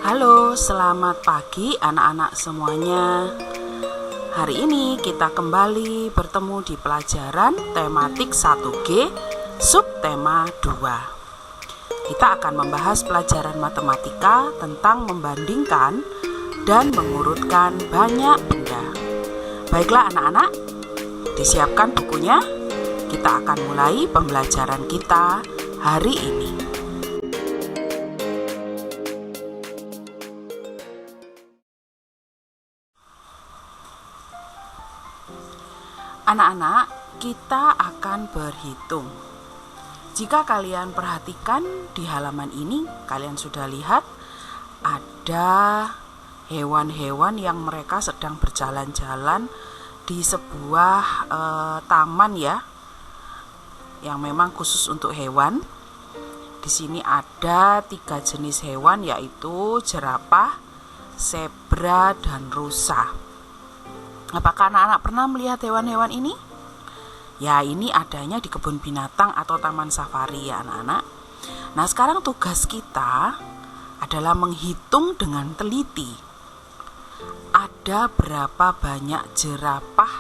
Halo, selamat pagi anak-anak semuanya. Hari ini kita kembali bertemu di pelajaran tematik 1G, subtema 2. Kita akan membahas pelajaran matematika tentang membandingkan dan mengurutkan banyak benda. Baiklah anak-anak, disiapkan bukunya. Kita akan mulai pembelajaran kita hari ini. Anak-anak, kita akan berhitung. Jika kalian perhatikan di halaman ini, kalian sudah lihat ada hewan-hewan yang mereka sedang berjalan-jalan di sebuah taman ya, yang memang khusus untuk hewan. Di sini ada 3 jenis hewan, yaitu jerapah, zebra, dan rusa. Apakah anak-anak pernah melihat hewan-hewan ini? Ya, ini adanya di kebun binatang atau taman safari ya anak-anak. Nah, sekarang tugas kita adalah menghitung dengan teliti. Ada berapa banyak jerapah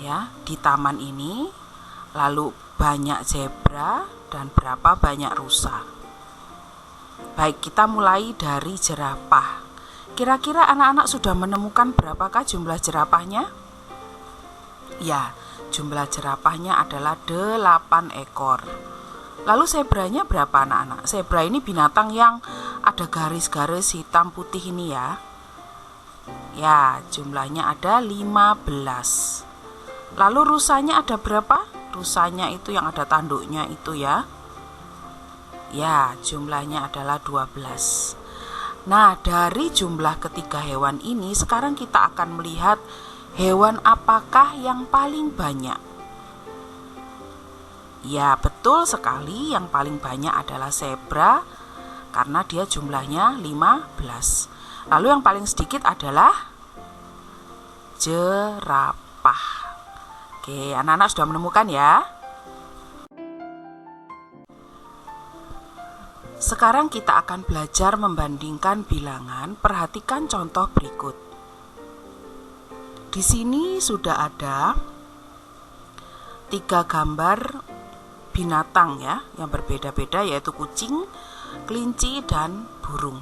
ya di taman ini, lalu banyak zebra dan berapa banyak rusa. Baik, kita mulai dari jerapah. Kira-kira anak-anak sudah menemukan berapakah jumlah jerapahnya? Ya, jumlah jerapahnya adalah 8 ekor. Lalu zebranya berapa anak-anak? Zebra ini binatang yang ada garis-garis hitam putih ini ya. Ya, jumlahnya ada 15. Lalu rusanya ada berapa? Rusanya itu yang ada tanduknya itu ya. Ya, jumlahnya adalah 12. Nah, dari jumlah ketiga hewan ini, sekarang kita akan melihat hewan apakah yang paling banyak. Ya, betul sekali, yang paling banyak adalah zebra karena dia jumlahnya 15. Lalu yang paling sedikit adalah jerapah. Oke, anak-anak sudah menemukan ya. Sekarang kita akan belajar membandingkan bilangan. Perhatikan contoh berikut. Di sini sudah ada 3 gambar binatang ya, yang berbeda-beda, yaitu kucing, kelinci, dan burung.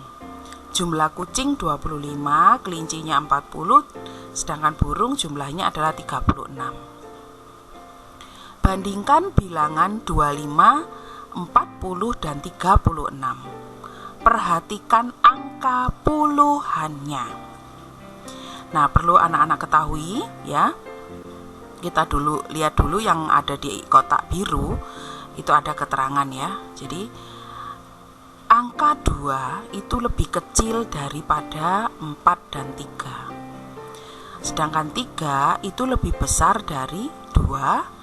Jumlah kucing 25, kelincinya 40, sedangkan burung jumlahnya adalah 36. Bandingkan bilangan 25, 40 dan 36. Perhatikan angka puluhannya. Nah, perlu anak-anak ketahui ya. Kita lihat dulu yang ada di kotak biru. Itu ada keterangan ya. Jadi angka 2 itu lebih kecil daripada 4 dan 3. Sedangkan 3 itu lebih besar dari 2.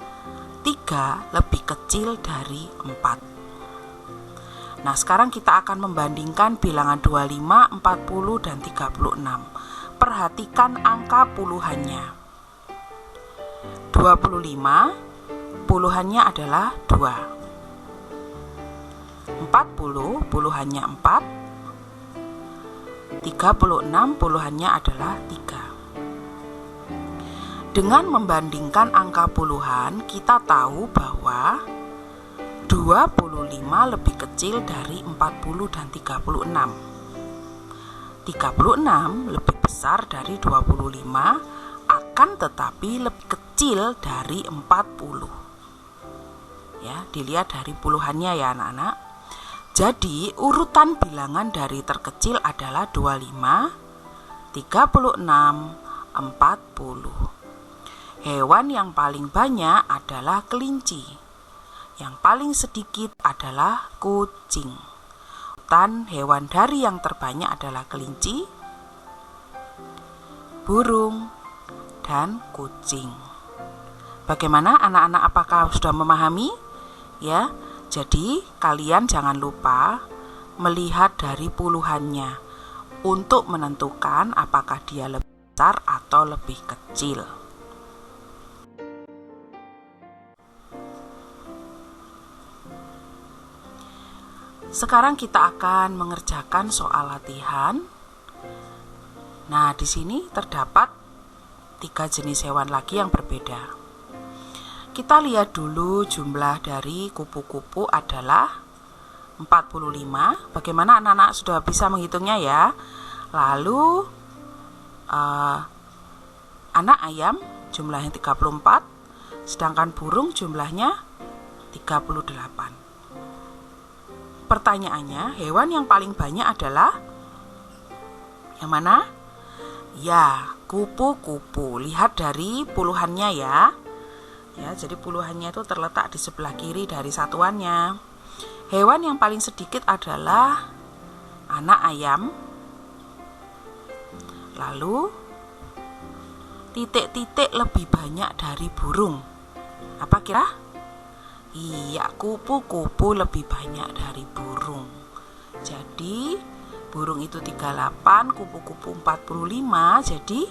3 lebih kecil dari 4. Nah, sekarang kita akan membandingkan bilangan 25, 40, dan 36. Perhatikan angka puluhannya. 25, puluhannya adalah 2. 40, puluhannya 4. 36, puluhannya adalah 3. Dengan membandingkan angka puluhan, kita tahu bahwa 25 lebih kecil dari 40 dan 36. 36 lebih besar dari 25, akan tetapi lebih kecil dari 40. Ya, dilihat dari puluhannya ya anak-anak. Jadi, urutan bilangan dari terkecil adalah 25, 36, 40. Hewan yang paling banyak adalah kelinci. Yang paling sedikit adalah kucing. Dan hewan dari yang terbanyak adalah kelinci, burung, dan kucing. Bagaimana anak-anak, apakah sudah memahami? Ya, jadi kalian jangan lupa melihat dari puluhannya untuk menentukan apakah dia lebih besar atau lebih kecil. Sekarang kita akan mengerjakan soal latihan. Nah, di sini terdapat 3 jenis hewan lagi yang berbeda. Kita lihat dulu jumlah dari kupu-kupu adalah 45. Bagaimana anak-anak sudah bisa menghitungnya ya? Lalu anak ayam jumlahnya 34, sedangkan burung jumlahnya 38. Pertanyaannya, hewan yang paling banyak adalah yang mana? Ya, kupu-kupu. Lihat dari puluhannya ya. Ya, jadi puluhannya itu terletak di sebelah kiri dari satuannya. Hewan yang paling sedikit adalah anak ayam. Lalu titik-titik lebih banyak dari burung. Apa kira? Iya, kupu-kupu lebih banyak dari burung. Jadi burung itu 38, kupu-kupu 45. Jadi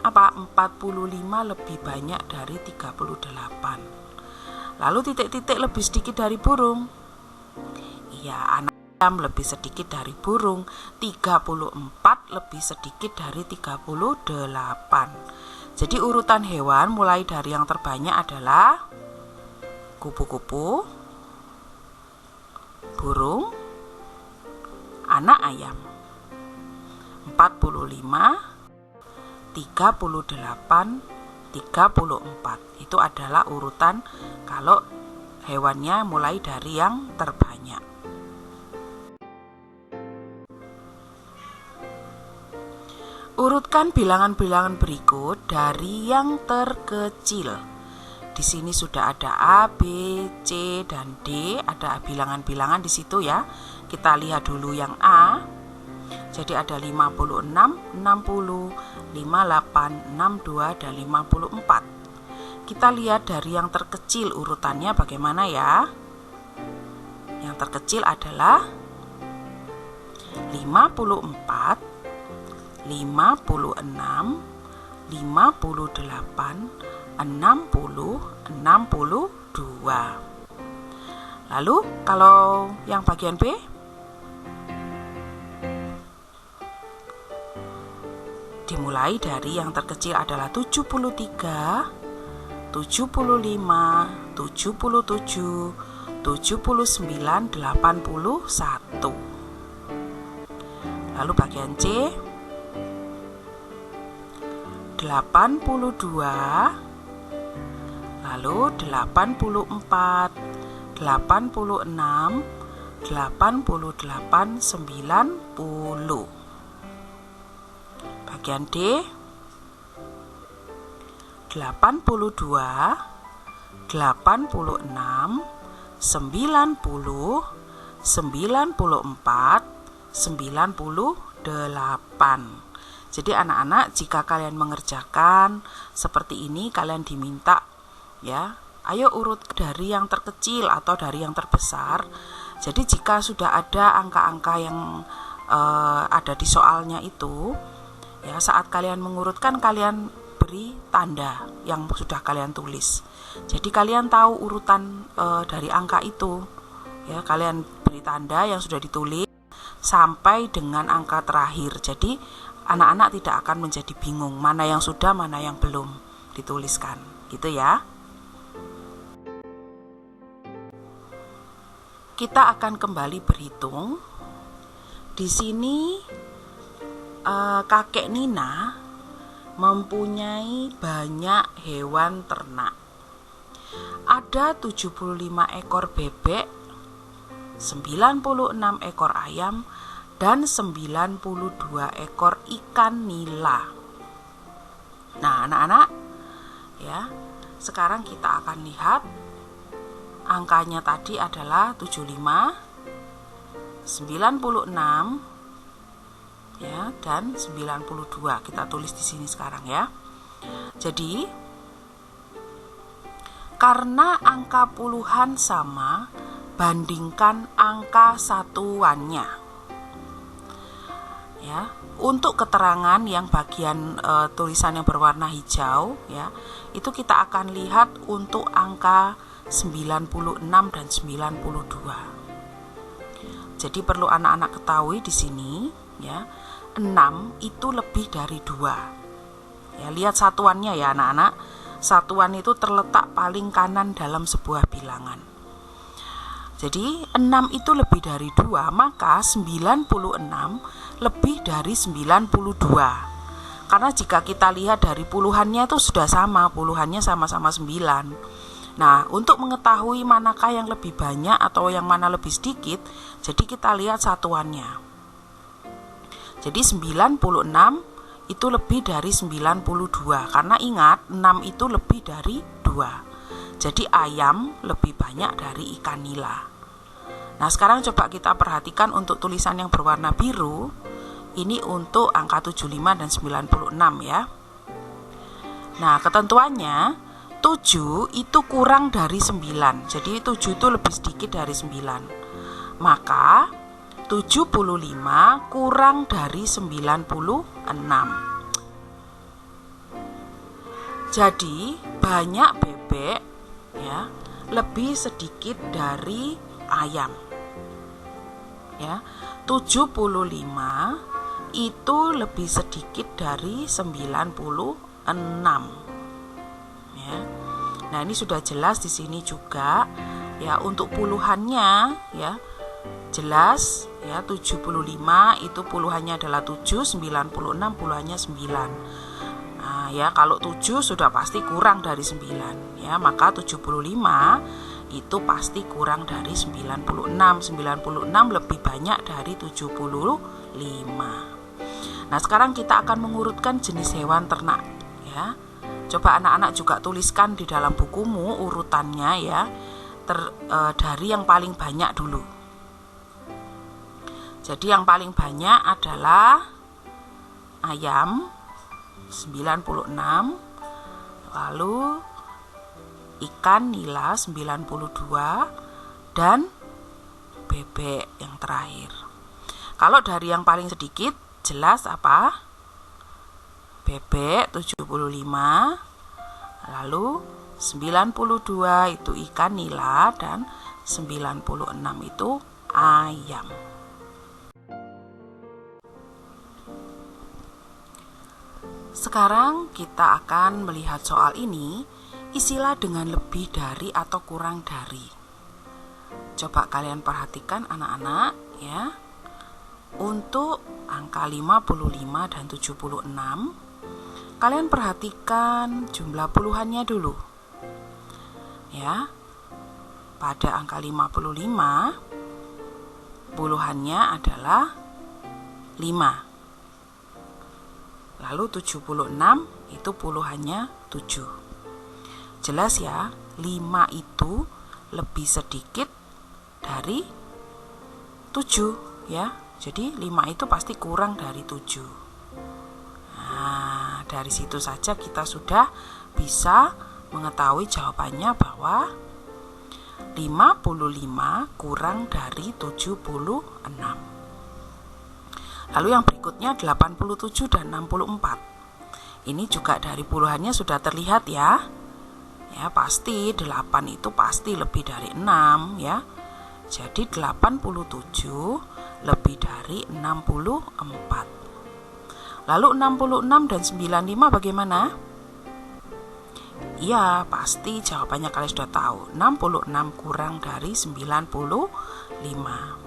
apa? 45 lebih banyak dari 38. Lalu titik-titik lebih sedikit dari burung. Iya, anak ayam lebih sedikit dari burung. 34 lebih sedikit dari 38. Jadi urutan hewan mulai dari yang terbanyak adalah kupu-kupu, burung, anak ayam. 45, 38, 34. Itu adalah urutan kalau hewannya mulai dari yang terbanyak. Urutkan bilangan-bilangan berikut dari yang terkecil. Di sini sudah ada A, B, C, dan D. Ada bilangan-bilangan di situ ya. Kita lihat dulu yang A. Jadi ada 56, 60, 58, 62, dan 54. Kita lihat dari yang terkecil urutannya bagaimana ya. Yang terkecil adalah 54, 56, 58, 60, 62. Lalu kalau yang bagian B, dimulai dari yang terkecil adalah 73, 75, 77, 79, 81. Lalu bagian C, 82, lalu 84, 86, 88, 90. Bagian D, 82, 86, 90, 94, 98. Jadi anak-anak, jika kalian mengerjakan seperti ini, kalian diminta ya, ayo urut dari yang terkecil atau dari yang terbesar. Jadi jika sudah ada angka-angka yang ada di soalnya itu, ya saat kalian mengurutkan kalian beri tanda yang sudah kalian tulis. Jadi kalian tahu urutan dari angka itu. Ya, kalian beri tanda yang sudah ditulis sampai dengan angka terakhir. Jadi anak-anak tidak akan menjadi bingung mana yang sudah, mana yang belum dituliskan. Gitu ya. Kita akan kembali berhitung. Di sini kakek Nina mempunyai banyak hewan ternak. Ada 75 ekor bebek, 96 ekor ayam, dan 92 ekor ikan nila. Nah, anak-anak, ya, sekarang kita akan lihat angkanya tadi adalah 75, 96, ya, dan 92. Kita tulis di sini sekarang ya. Jadi, karena angka puluhan sama, bandingkan angka satuannya. Ya, untuk keterangan yang bagian tulisan yang berwarna hijau ya, itu kita akan lihat untuk angka 96 dan 92. Jadi perlu anak-anak ketahui di sini ya, 6 itu lebih dari 2. Ya, lihat satuannya ya anak-anak. Satuan itu terletak paling kanan dalam sebuah bilangan. Jadi 6 itu lebih dari 2, maka 96 lebih dari 92. Karena jika kita lihat dari puluhannya itu sudah sama, puluhannya sama-sama 9. Nah, untuk mengetahui manakah yang lebih banyak atau yang mana lebih sedikit, jadi kita lihat satuannya. Jadi 96 itu lebih dari 92, karena ingat 6 itu lebih dari 2. Jadi ayam lebih banyak dari ikan nila. Nah, sekarang coba kita perhatikan untuk tulisan yang berwarna biru. Ini untuk angka 75 dan 96 ya. Nah, ketentuannya 7 itu kurang dari 9. Jadi 7 itu lebih sedikit dari 9. Maka 75 kurang dari 96. Jadi banyak bebek ya, lebih sedikit dari ayam. Ya, 75 itu lebih sedikit dari 96. Ya. Nah, ini sudah jelas di sini juga ya, untuk puluhannya ya. Jelas ya, 75 itu puluhannya adalah 7, 96 puluhannya 9. Nah, ya kalau 7 sudah pasti kurang dari 9 ya, maka 75 itu pasti kurang dari 96. 96 lebih banyak dari 75. Nah, sekarang kita akan mengurutkan jenis hewan ternak ya. Coba anak-anak juga tuliskan di dalam bukumu urutannya ya, dari yang paling banyak dulu. Jadi yang paling banyak adalah ayam 96, lalu ikan nila 92, dan bebek yang terakhir. Kalau dari yang paling sedikit jelas apa? Bebek 75, lalu 92 itu ikan nila, dan 96 itu ayam. Sekarang kita akan melihat soal ini, isilah dengan lebih dari atau kurang dari. Coba kalian perhatikan anak-anak ya. Untuk angka 55 dan 76, kalian perhatikan jumlah puluhannya dulu. Ya. Pada angka 55, puluhannya adalah 5. Lalu 76 itu puluhannya 7. Jelas ya, 5 itu lebih sedikit dari 7 ya. Jadi 5 itu pasti kurang dari 7. Nah, dari situ saja kita sudah bisa mengetahui jawabannya bahwa 55 kurang dari 76. Lalu yang berikutnya 87 dan 64. Ini juga dari puluhannya sudah terlihat ya. Ya, pasti 8 itu pasti lebih dari 6 ya. Jadi 87 lebih dari 64. Lalu 66 dan 95 bagaimana? Iya, pasti jawabannya kalian sudah tahu. 66 kurang dari 95.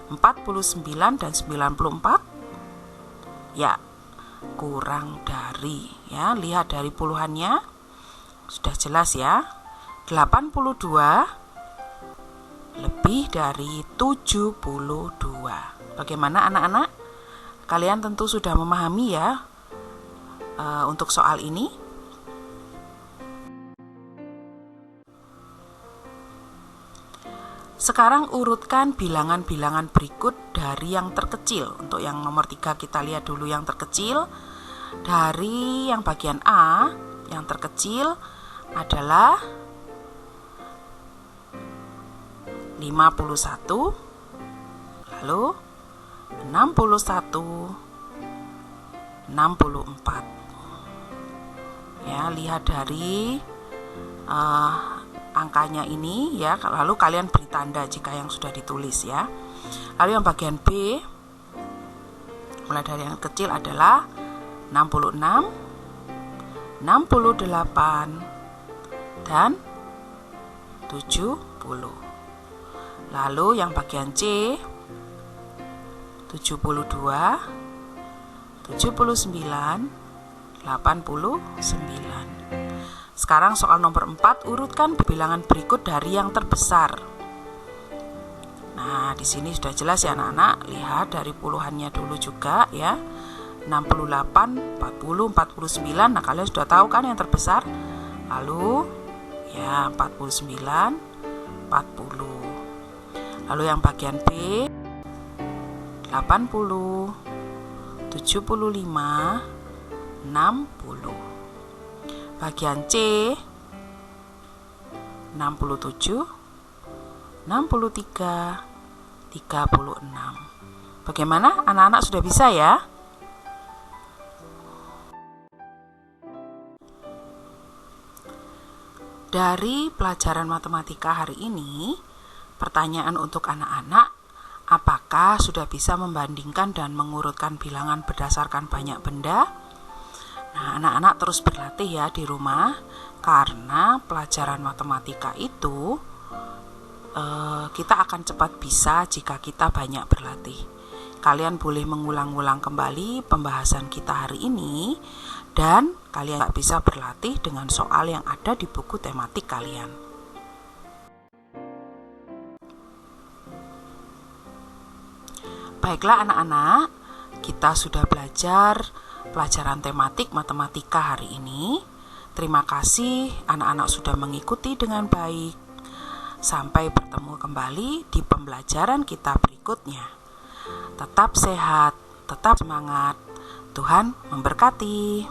49 dan 94? Ya, kurang dari ya. Lihat dari puluhannya. Sudah jelas ya. 82 lebih dari 72. Bagaimana anak-anak? Kalian tentu sudah memahami ya untuk soal ini. Sekarang urutkan bilangan-bilangan berikut dari yang terkecil. Untuk yang nomor 3 kita lihat dulu yang terkecil. Dari yang bagian A, yang terkecil adalah 51, lalu 61, 64. Ya, lihat dari angkanya ini ya, lalu kalian beri tanda jika yang sudah ditulis ya. Lalu yang bagian B, mulai dari yang kecil adalah 66, 68, dan 70. Lalu yang bagian C, 72, 79, 89. Sekarang soal nomor 4, urutkan bilangan berikut dari yang terbesar. Nah, di sini sudah jelas ya anak-anak, lihat dari puluhannya dulu juga ya. 68, 40, 49. Nah, kalian sudah tahu kan yang terbesar? Lalu ya 49, 40. Lalu yang bagian B, 80, 75, 60. Bagian C, 67, 63, 36. Bagaimana? Anak-anak sudah bisa ya? Dari pelajaran matematika hari ini, pertanyaan untuk anak-anak, apakah sudah bisa membandingkan dan mengurutkan bilangan berdasarkan banyak benda? Nah, anak-anak terus berlatih ya di rumah, karena pelajaran matematika itu kita akan cepat bisa jika kita banyak berlatih. Kalian boleh mengulang-ulang kembali pembahasan kita hari ini, dan kalian bisa berlatih dengan soal yang ada di buku tematik kalian. Baiklah anak-anak, kita sudah belajar pelajaran tematik matematika hari ini. Terima kasih anak-anak sudah mengikuti dengan baik. Sampai bertemu kembali di pembelajaran kita berikutnya. Tetap sehat, tetap semangat. Tuhan memberkati.